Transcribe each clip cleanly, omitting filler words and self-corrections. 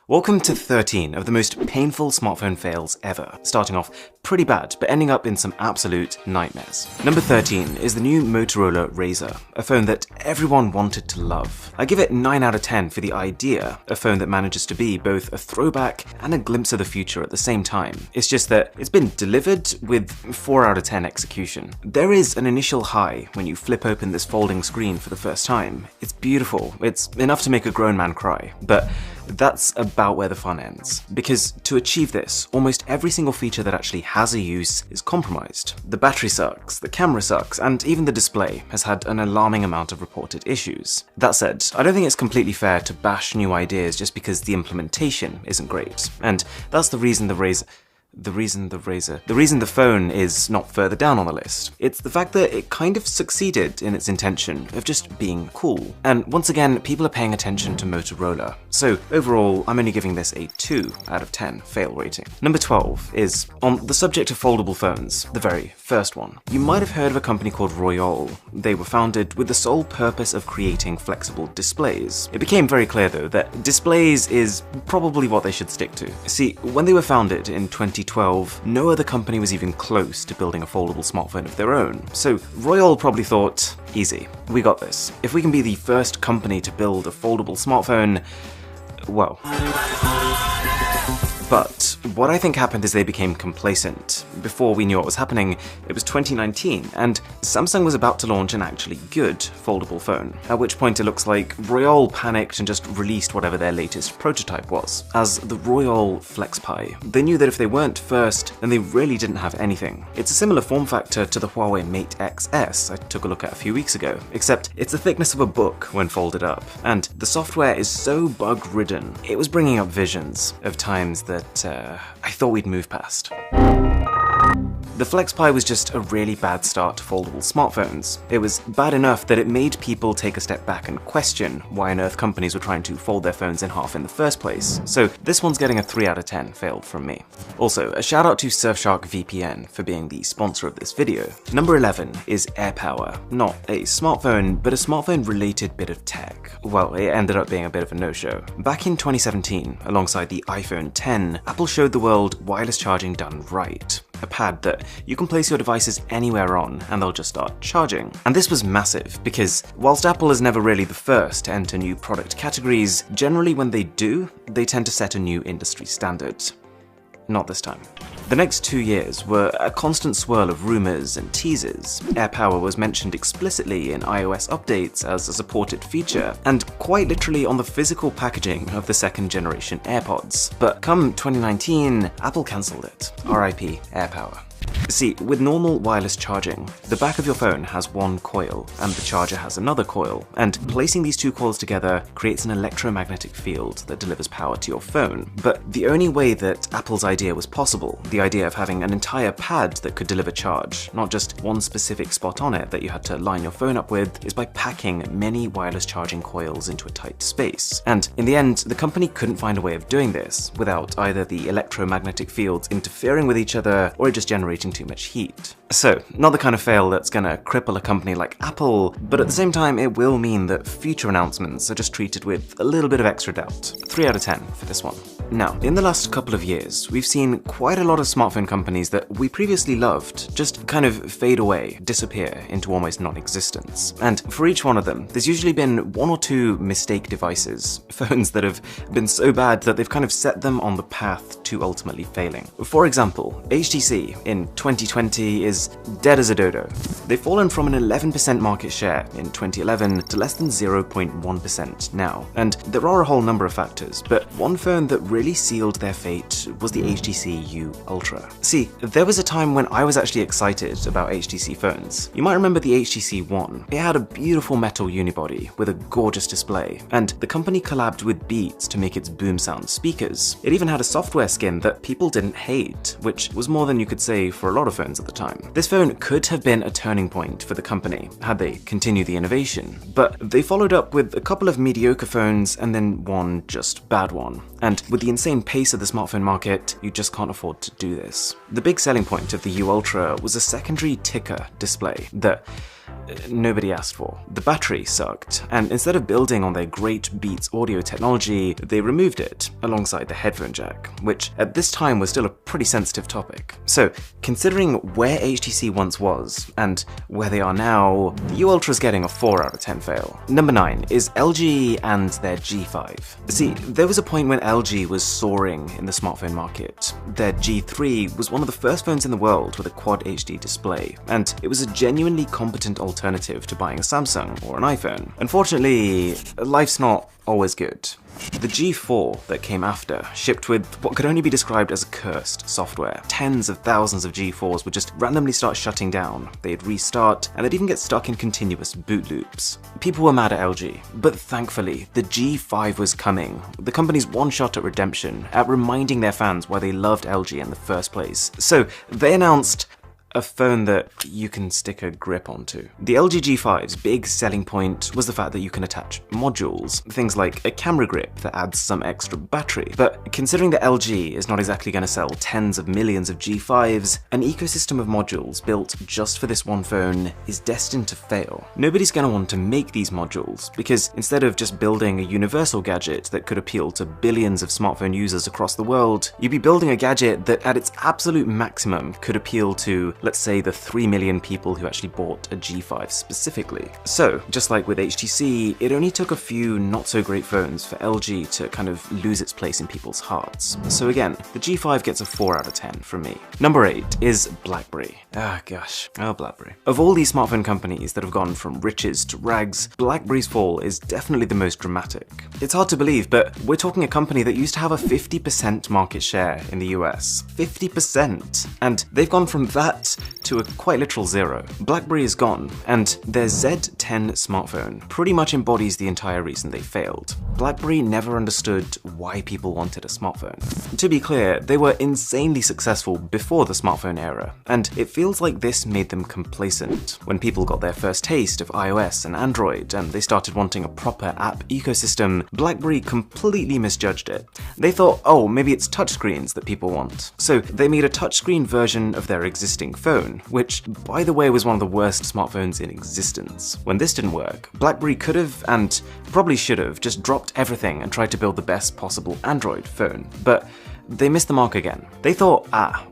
Welcome to 13 of the most painful smartphone fails ever, starting off pretty bad, but ending up in some absolute nightmares. Number 13 is the new Motorola Razr, a phone that everyone wanted to love. I give it 9 out of 10 for the idea, a phone that manages to be both a throwback and a glimpse of the future at the same time. It's just that it's been delivered with 4 out of 10 execution. There is an initial high when you flip open this folding screen for the first time. It's beautiful, it's enough to make a grown man cry, but that's about where the fun ends. Because to achieve this, almost every single feature that actually has a use is compromised. The battery sucks, the camera sucks, and even the display has had an alarming amount of reported issues. That said, I don't think it's completely fair to bash new ideas just because the implementation isn't great, and that's the reason the reason the phone is not further down on the list. It's the fact that it kind of succeeded in its intention of just being cool. And once again, people are paying attention to Motorola. So overall, I'm only giving this a 2 out of 10 fail rating. Number 12 is on the subject of foldable phones, the very first one. You might have heard of a company called Royole. They were founded with the sole purpose of creating flexible displays. It became very clear though that displays is probably what they should stick to. See, when they were founded in 2012, no other company was even close to building a foldable smartphone of their own. So Royole probably thought, easy, we got this. If we can be the first company to build a foldable smartphone, well. But what I think happened is they became complacent. Before we knew what was happening, it was 2019, and Samsung was about to launch an actually good foldable phone, at which point it looks like Royole panicked and just released whatever their latest prototype was, as the Royole FlexPi. They knew that if they weren't first, then they really didn't have anything. It's a similar form factor to the Huawei Mate XS I took a look at a few weeks ago, except it's the thickness of a book when folded up, and the software is so bug-ridden, it was bringing up visions of times that I thought we'd move past. The FlexPi was just a really bad start to foldable smartphones. It was bad enough that it made people take a step back and question why on earth companies were trying to fold their phones in half in the first place. So this one's getting a 3 out of 10 failed from me. Also, a shout out to Surfshark VPN for being the sponsor of this video. Number 11 is AirPower. Not a smartphone, but a smartphone related bit of tech. Well, it ended up being a bit of a no-show. Back in 2017, alongside the iPhone X, Apple showed the world wireless charging done right. A pad that you can place your devices anywhere on and they'll just start charging. And this was massive because whilst Apple is never really the first to enter new product categories, generally when they do, they tend to set a new industry standard. Not this time. The next 2 years were a constant swirl of rumors and teasers. AirPower was mentioned explicitly in iOS updates as a supported feature, and quite literally on the physical packaging of the second generation AirPods. But come 2019, Apple cancelled it. RIP AirPower. See, with normal wireless charging, the back of your phone has one coil and the charger has another coil, and placing these two coils together creates an electromagnetic field that delivers power to your phone. But the only way that Apple's idea was possible, the idea of having an entire pad that could deliver charge, not just one specific spot on it that you had to line your phone up with, is by packing many wireless charging coils into a tight space. And in the end, the company couldn't find a way of doing this without either the electromagnetic fields interfering with each other or it just generating too much heat. So, not the kind of fail that's gonna cripple a company like Apple, but at the same time it will mean that future announcements are just treated with a little bit of extra doubt. 3 out of 10 for this one. Now, in the last couple of years, we've seen quite a lot of smartphone companies that we previously loved just kind of fade away, disappear into almost non-existence. And for each one of them, there's usually been 1 or 2 mistake devices, phones that have been so bad that they've kind of set them on the path to ultimately failing. For example, HTC in 2020 is dead as a dodo. They've fallen from an 11% market share in 2011 to less than 0.1% now. And there are a whole number of factors, but one phone that really sealed their fate was the HTC U Ultra. See, there was a time when I was actually excited about HTC phones. You might remember the HTC One. It had a beautiful metal unibody with a gorgeous display, and the company collabed with Beats to make its boom sound speakers. It even had a software skin that people didn't hate, which was more than you could say for a lot of phones at the time. This phone could have been a turning point for the company had they continued the innovation, but they followed up with a couple of mediocre phones and then one just bad one. And with the insane pace of the smartphone market, you just can't afford to do this. The big selling point of the U Ultra was a secondary ticker display that nobody asked for. The battery sucked, and instead of building on their great Beats audio technology, they removed it alongside the headphone jack, which at this time was still a pretty sensitive topic. So, considering where HTC once was and where they are now, the U Ultra's getting a 4 out of 10 fail. Number 9 is LG and their G5. See, there was a point when LG was soaring in the smartphone market. Their G3 was one of the first phones in the world with a Quad HD display, and it was a genuinely competent alternative to buying a Samsung or an iPhone. Unfortunately, life's not always good. The G4 that came after shipped with what could only be described as cursed software. Tens of thousands of G4s would just randomly start shutting down, they'd restart, and they'd even get stuck in continuous boot loops. People were mad at LG, but thankfully, the G5 was coming. The company's one shot at redemption, at reminding their fans why they loved LG in the first place. So they announced a phone that you can stick a grip onto. The LG G5's big selling point was the fact that you can attach modules, things like a camera grip that adds some extra battery. But considering that LG is not exactly going to sell tens of millions of G5s, an ecosystem of modules built just for this one phone is destined to fail. Nobody's going to want to make these modules, because instead of just building a universal gadget that could appeal to billions of smartphone users across the world, you'd be building a gadget that at its absolute maximum could appeal to, let's say, the 3 million people who actually bought a G5 specifically. So, just like with HTC, it only took a few not so great phones for LG to kind of lose its place in people's hearts. So again, the G5 gets a 4 out of 10 from me. Number 8 is BlackBerry. BlackBerry. Of all these smartphone companies that have gone from riches to rags, BlackBerry's fall is definitely the most dramatic. It's hard to believe, but we're talking a company that used to have a 50% market share in the US. 50%! And they've gone from that to a quite literal 0. BlackBerry is gone, and their Z10 smartphone pretty much embodies the entire reason they failed. BlackBerry never understood why people wanted a smartphone. To be clear, they were insanely successful before the smartphone era, and it feels like this made them complacent. When people got their first taste of iOS and Android, and they started wanting a proper app ecosystem, BlackBerry completely misjudged it. They thought, oh, maybe it's touchscreens that people want. So they made a touchscreen version of their existing phone, which, by the way, was one of the worst smartphones in existence. When this didn't work, BlackBerry could have, and probably should have, just dropped everything and tried to build the best possible Android phone. But they missed the mark again. They thought,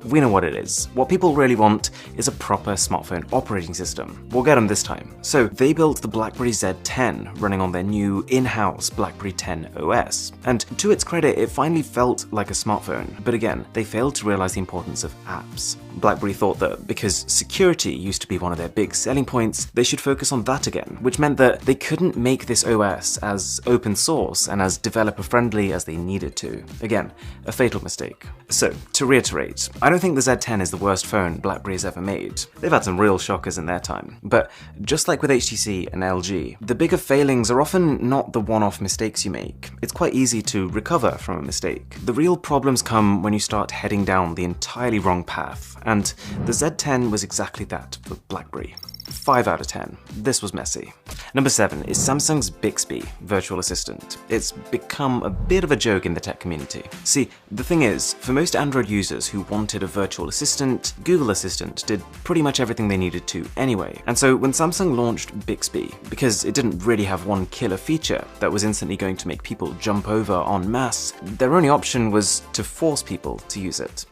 we know what it is. What people really want is a proper smartphone operating system. We'll get them this time. So they built the BlackBerry Z10 running on their new in-house BlackBerry 10 OS. And to its credit, it finally felt like a smartphone. But again, they failed to realize the importance of apps. BlackBerry thought that because security used to be one of their big selling points, they should focus on that again, which meant that they couldn't make this OS as open source and as developer-friendly as they needed to. Again, a fatal mistake. So, to reiterate, I don't think the Z10 is the worst phone BlackBerry has ever made. They've had some real shockers in their time. But just like with HTC and LG, the bigger failings are often not the one-off mistakes you make. It's quite easy to recover from a mistake. The real problems come when you start heading down the entirely wrong path, and the Z10 was exactly that for BlackBerry. 5 out of 10. This was messy. Number 7 is Samsung's Bixby virtual assistant. It's become a bit of a joke in the tech community. See, the thing is, for most Android users who wanted a virtual assistant, Google Assistant did pretty much everything they needed to anyway. And so when Samsung launched Bixby, because it didn't really have one killer feature that was instantly going to make people jump over en masse, their only option was to force people to use it.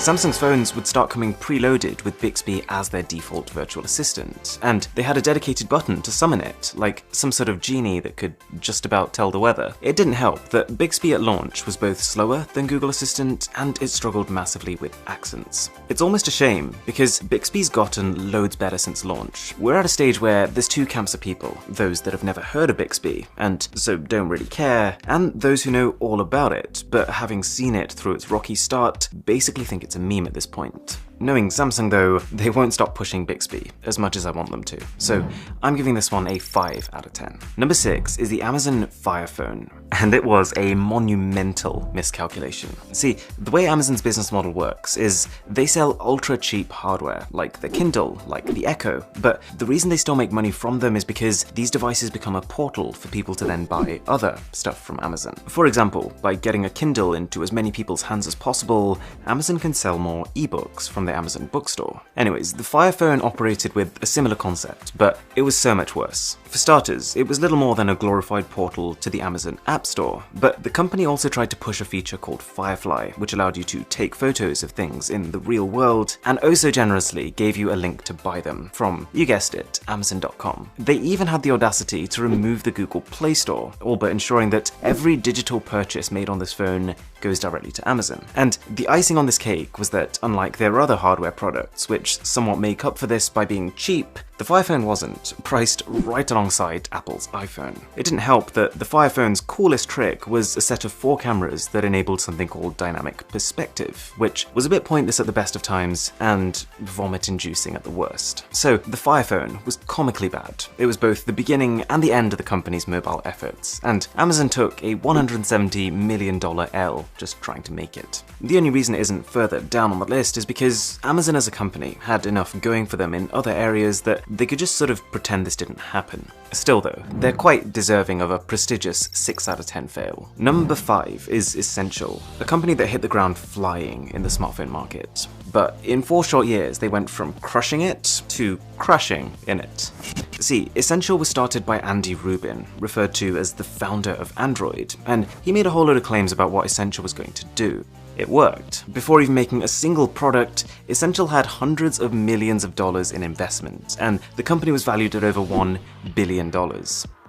Samsung's phones would start coming preloaded with Bixby as their default virtual assistant, and they had a dedicated button to summon it, like some sort of genie that could just about tell the weather. It didn't help that Bixby at launch was both slower than Google Assistant, and it struggled massively with accents. It's almost a shame, because Bixby's gotten loads better since launch. We're at a stage where there's two camps of people, those that have never heard of Bixby, and so don't really care, and those who know all about it, but having seen it through its rocky start, basically think it's a meme at this point. Knowing Samsung though, they won't stop pushing Bixby, as much as I want them to. So I'm giving this one a 5 out of 10. Number 6 is the Amazon Fire Phone, and it was a monumental miscalculation. See, the way Amazon's business model works is they sell ultra cheap hardware, like the Kindle, like the Echo, but the reason they still make money from them is because these devices become a portal for people to then buy other stuff from Amazon. For example, by getting a Kindle into as many people's hands as possible, Amazon can sell more ebooks from their the Amazon bookstore. Anyways, the Fire Phone operated with a similar concept, but it was so much worse. For starters, it was little more than a glorified portal to the Amazon App Store, but the company also tried to push a feature called Firefly, which allowed you to take photos of things in the real world, and oh so generously gave you a link to buy them from, you guessed it, Amazon.com. They even had the audacity to remove the Google Play Store, all but ensuring that every digital purchase made on this phone goes directly to Amazon. And the icing on this cake was that, unlike their other hardware products, which somewhat make up for this by being cheap, the Fire Phone wasn't, priced right alongside Apple's iPhone. It didn't help that the Fire Phone's coolest trick was a set of 4 cameras that enabled something called dynamic perspective, which was a bit pointless at the best of times and vomit-inducing at the worst. So the Fire Phone was comically bad. It was both the beginning and the end of the company's mobile efforts, and Amazon took a $170 million L just trying to make it. The only reason it isn't further down on the list is because Amazon as a company had enough going for them in other areas that they could just sort of pretend this didn't happen. Still though, they're quite deserving of a prestigious 6 out of 10 fail. Number 5 is Essential, a company that hit the ground flying in the smartphone market. But in 4 short years, they went from crushing it to crashing in it. See, Essential was started by Andy Rubin, referred to as the founder of Android, and he made a whole load of claims about what Essential was going to do. It worked. Before even making a single product, Essential had hundreds of millions of dollars in investment, and the company was valued at over $1 billion.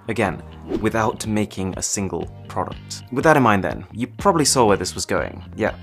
Again, without making a single product. With that in mind then, you probably saw where this was going. Yeah,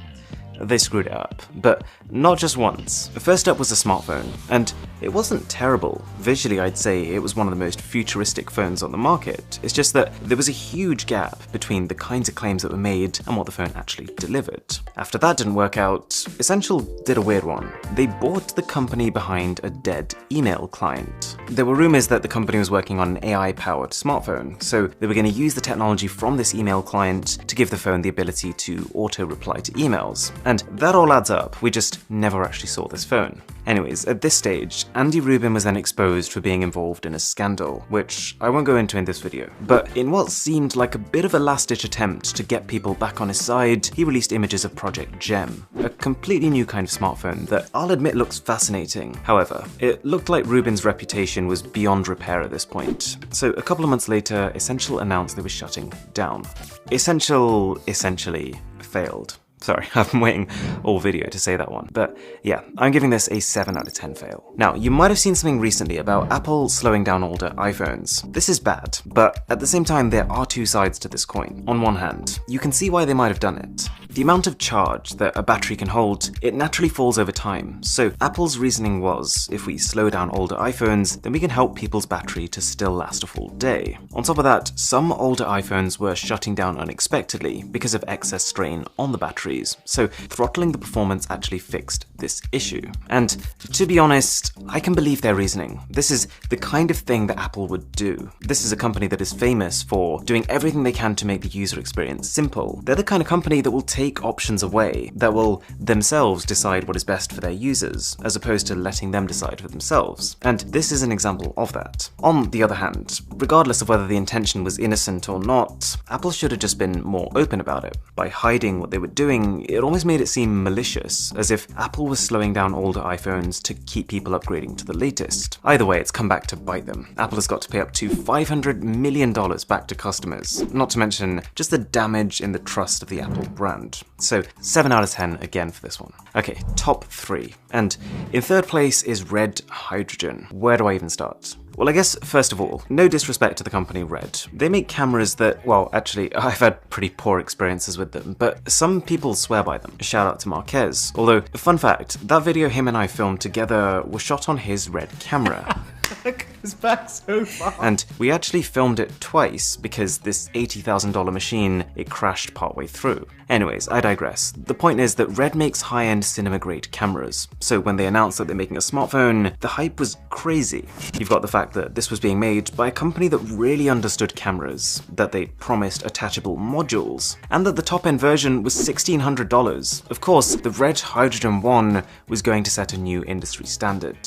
they screwed it up. But not just once. First up was a smartphone, and it wasn't terrible. Visually, I'd say it was one of the most futuristic phones on the market. It's just that there was a huge gap between the kinds of claims that were made and what the phone actually delivered. After that didn't work out, Essential did a weird one. They bought the company behind a dead email client. There were rumors that the company was working on an AI-powered smartphone, so they were going to use the technology from this email client to give the phone the ability to auto-reply to emails. And that all adds up, we just never actually saw this phone. Anyways, at this stage, Andy Rubin was then exposed for being involved in a scandal, which I won't go into in this video. But in what seemed like a bit of a last-ditch attempt to get people back on his side, he released images of Project Gem, a completely new kind of smartphone that I'll admit looks fascinating. However, it looked like Rubin's reputation was beyond repair at this point. So a couple of months later, Essential announced they were shutting down. Essential essentially failed. Sorry, I've been waiting all video to say that one. But yeah, I'm giving this a 7 out of 10 fail. Now, you might have seen something recently about Apple slowing down older iPhones. This is bad, but at the same time, there are 2 sides to this coin. On one hand, you can see why they might have done it. The amount of charge that a battery can hold, it naturally falls over time. So Apple's reasoning was, if we slow down older iPhones, then we can help people's battery to still last a full day. On top of that, some older iPhones were shutting down unexpectedly because of excess strain on the batteries. So throttling the performance actually fixed this issue. And to be honest, I can believe their reasoning. This is the kind of thing that Apple would do. This is a company that is famous for doing everything they can to make the user experience simple. They're the kind of company that will take options away, that will themselves decide what is best for their users, as opposed to letting them decide for themselves. And this is an example of that. On the other hand, regardless of whether the intention was innocent or not, Apple should have just been more open about it. By hiding what they were doing, it almost made it seem malicious, as if Apple was slowing down older iPhones to keep people upgrading to the latest. Either way, it's come back to bite them. Apple has got to pay up to $500 million back to customers, not to mention just the damage in the trust of the Apple brand. So 7 out of 10 again for this one. Okay, top 3. And in third place is Red Hydrogen. Where do I even start? Well, I guess, first of all, no disrespect to the company Red. They make cameras that, well, actually, I've had pretty poor experiences with them, but some people swear by them. Shout out to Marquez. Although, fun fact, that video him and I filmed together was shot on his Red camera. That goes back so far. And we actually filmed it twice because this $80,000 machine, it crashed partway through. Anyways, I digress. The point is that Red makes high-end cinema-grade cameras, so when they announced that they're making a smartphone, the hype was crazy. You've got the fact that this was being made by a company that really understood cameras, that they promised attachable modules, and that the top-end version was $1,600. Of course, the Red Hydrogen 1 was going to set a new industry standard.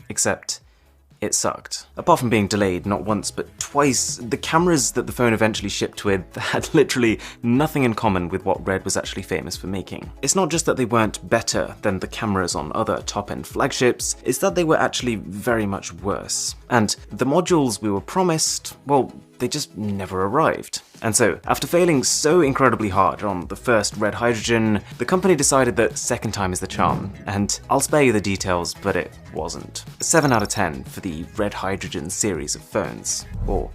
Except it sucked. Apart from being delayed not once but twice, the cameras that the phone eventually shipped with had literally nothing in common with what Red was actually famous for making. It's not just that they weren't better than the cameras on other top-end flagships, it's that they were actually very much worse. And the modules we were promised, well, they just never arrived. And so, after failing so incredibly hard on the first Red Hydrogen, the company decided that second time is the charm, and I'll spare you the details, but it wasn't. 7 out of 10 for the Red Hydrogen series of phones, or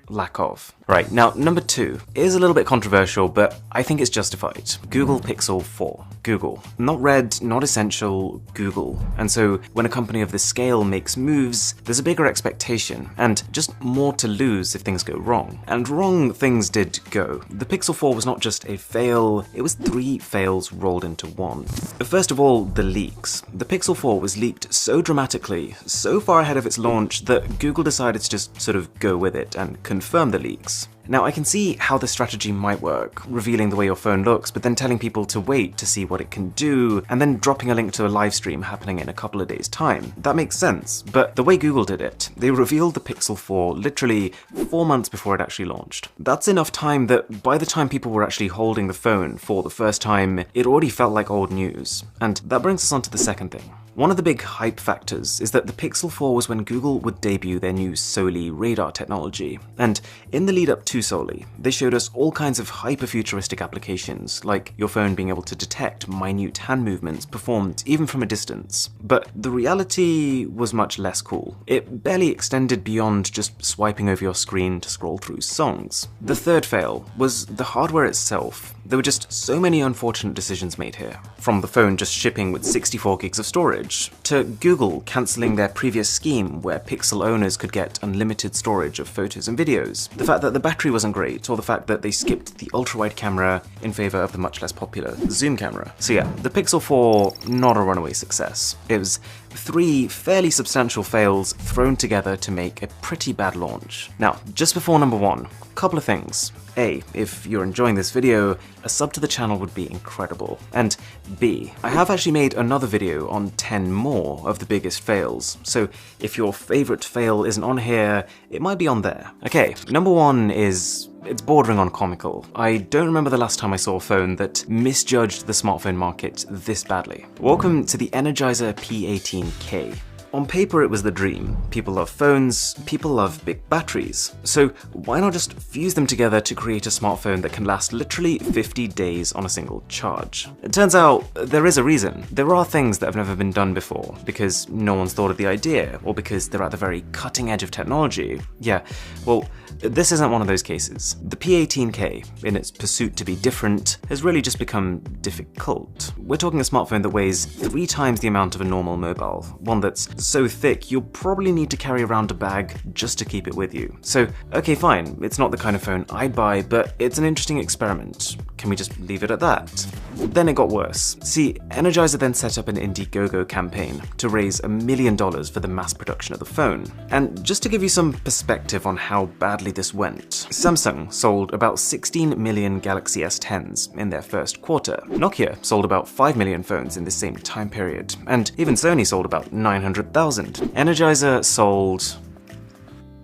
lack of. Right, now number 2 is a little bit controversial, but I think it's justified. Google Pixel 4. Google. Not Red, not Essential, Google. And so when a company of this scale makes moves, there's a bigger expectation, and just more to lose if things go wrong. And wrong things did go. The Pixel 4 was not just a fail, it was 3 fails rolled into one. First of all, the leaks. The Pixel 4 was leaked so dramatically, so far ahead of its launch, that Google decided to just sort of go with it and confirm the leaks. Now, I can see how this strategy might work, revealing the way your phone looks, but then telling people to wait to see what it can do, and then dropping a link to a live stream happening in a couple of days' time. That makes sense, but the way Google did it, they revealed the Pixel 4 literally 4 months before it actually launched. That's enough time that by the time people were actually holding the phone for the first time, it already felt like old news. And that brings us on to the second thing. One of the big hype factors is that the Pixel 4 was when Google would debut their new Soli radar technology, and in the lead up to Soli, they showed us all kinds of hyper-futuristic applications, like your phone being able to detect minute hand movements performed even from a distance. But the reality was much less cool. It barely extended beyond just swiping over your screen to scroll through songs. The third fail was the hardware itself. There were just so many unfortunate decisions made here, from the phone just shipping with 64 gigs of storage, to Google cancelling their previous scheme where Pixel owners could get unlimited storage of photos and videos, the fact that the battery wasn't great, or the fact that they skipped the ultra-wide camera in favour of the much less popular zoom camera. So yeah, the Pixel 4, not a runaway success. It was 3 fairly substantial fails thrown together to make a pretty bad launch. Now, just before number 1, couple of things. A, if you're enjoying this video, a sub to the channel would be incredible. And B, I have actually made another video on 10 more of the biggest fails, so if your favourite fail isn't on here, it might be on there. Okay, number 1 is... it's bordering on comical. I don't remember the last time I saw a phone that misjudged the smartphone market this badly. Welcome to the Energizer P18K. On paper, it was the dream. People love phones, people love big batteries. So why not just fuse them together to create a smartphone that can last literally 50 days on a single charge? It turns out there is a reason. There are things that have never been done before, because no one's thought of the idea, or because they're at the very cutting edge of technology. Yeah, well, this isn't one of those cases. The P18K, in its pursuit to be different, has really just become difficult. We're talking a smartphone that weighs 3 times the amount of a normal mobile, one that's so thick you'll probably need to carry around a bag just to keep it with you. So, okay fine, it's not the kind of phone I'd buy, but it's an interesting experiment. Can we just leave it at that? Then it got worse. See, Energizer then set up an Indiegogo campaign to raise $1 million for the mass production of the phone. And just to give you some perspective on how badly this went, Samsung sold about 16 million Galaxy S10s in their first quarter. Nokia sold about 5 million phones in the same time period, and even Sony sold about 900,000. Energizer sold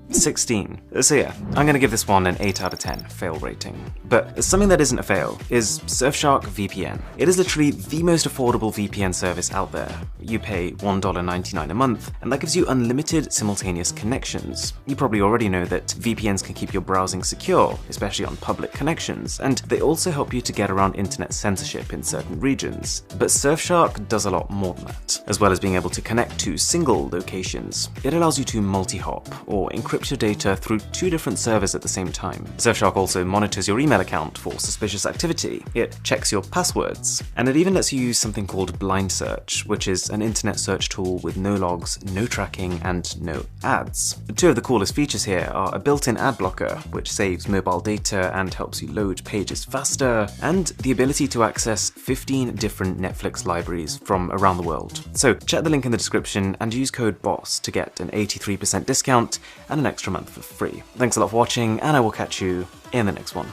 16. So yeah, I'm gonna give this one an 8 out of 10 fail rating. But something that isn't a fail is Surfshark VPN. It is literally the most affordable VPN service out there. You pay $1.99 a month, and that gives you unlimited simultaneous connections. You probably already know that VPNs can keep your browsing secure, especially on public connections, and they also help you to get around internet censorship in certain regions. But Surfshark does a lot more than that. As well as being able to connect to single locations, it allows you to multi-hop, or encrypt your data through 2 different servers at the same time. Surfshark also monitors your email account for suspicious activity, it checks your passwords, and it even lets you use something called Blind Search, which is an internet search tool with no logs, no tracking, and no ads. 2 of the coolest features here are a built-in ad blocker, which saves mobile data and helps you load pages faster, and the ability to access 15 different Netflix libraries from around the world. So check the link in the description and use code BOSS to get an 83% discount and an extra month for free. Thanks a lot for watching, and I will catch you in the next one.